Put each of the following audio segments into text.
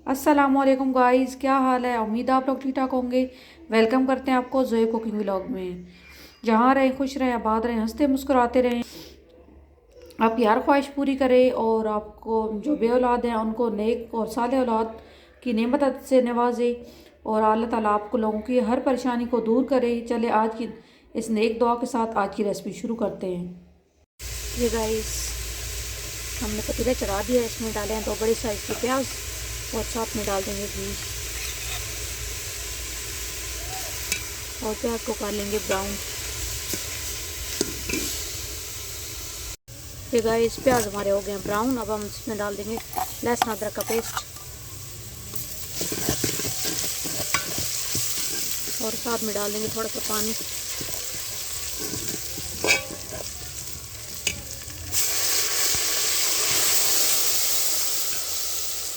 अस्सलामुअलैकुम गाइस, क्या हाल है। उम्मीद है आप लोग ठीक ठाक होंगे। वेलकम करते हैं आपको जोए कुकिंग व्लॉग में। जहाँ रहें, खुश रहें, आबाद रहें, हंसते मुस्कुराते रहें, आपकी हर ख्वाहिश पूरी करे और आपको जो बे औलाद हैं उनको नेक और साले औलाद की नेमत से नवाजे और अल्लाह ताला आपको लोगों की हर परेशानी को दूर करे। चले आज की इस नेक दुआ के साथ आज की रेसिपी शुरू करते हैं। ये गाइस, हमने पतीला चढ़ा दिया, इसमें डाले हैं 2 बड़े साइज़ के प्याज और साथ में डाल देंगे घी और प्याज को कर लेंगे ब्राउन। ये गाइस, प्याज हमारे हो गए हैं ब्राउन। अब हम इसमें डाल देंगे लहसुन अदरक का पेस्ट और साथ में डाल देंगे थोड़ा सा पानी।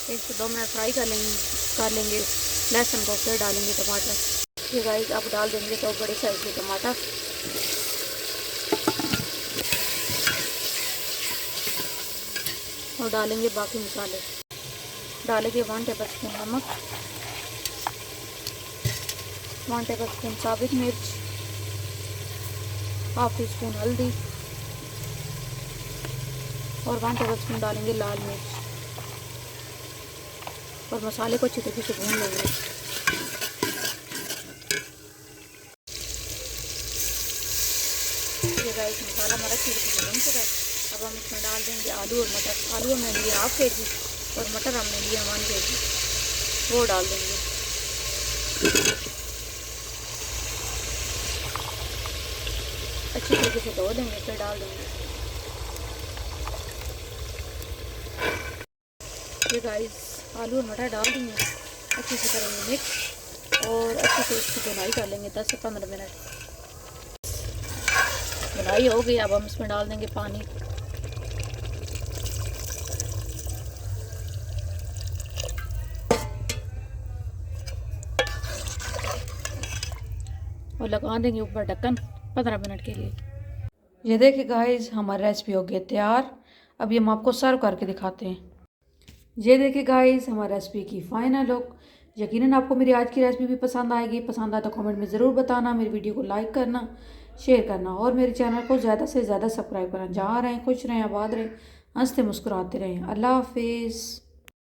एक से 2 मिनट फ्राई कर लेंगे लहसुन को, फिर डालेंगे टमाटर। ये गाइस, अब डाल देंगे 2 बड़े साइज के टमाटर और डालेंगे बाकी मसाले। डालेंगे 1 टेबल स्पून नमक, 1 टेबल स्पून साबुत मिर्च, हाफ टी स्पून हल्दी और 1 टेबल स्पून डालेंगे लाल मिर्च और मसाले को अच्छी तरीके से भून लेंगे। ये गाइस, मसाला हमारा अच्छी तरीके से भून चुका है। अब हम इसमें डाल देंगे आलू और मटर। आलू हमने लिए 1/2 kg और मटर हमने लिए 1 kg, वो डाल देंगे। अच्छी तरीके से धो देंगे, फिर डाल देंगे। ये गाइस, आलू और मटर डाल देंगे, अच्छे से करेंगे मिक्स और अच्छे से इसकी धुलाई कर लेंगे 10 से 15 मिनट। धुलाई हो गई, अब हम इसमें डाल देंगे पानी। और लगा देंगे ऊपर ढक्कन 15 मिनट के लिए। ये देखिए गाइस, हमारी रेसिपी हो गई तैयार। अभी हम आपको सर्व करके दिखाते हैं। ये देखिए गाइस, हमारी रेसिपी की फाइनल लुक। यकीनन आपको मेरी आज की रेसिपी भी पसंद आएगी। पसंद आए तो कमेंट में ज़रूर बताना, मेरी वीडियो को लाइक करना, शेयर करना और मेरे चैनल को ज़्यादा से ज़्यादा सब्सक्राइब करना। जहाँ रहें, खुश रहें, आबाद रहें, हंसते मुस्कुराते रहें। अल्लाह हाफिज़।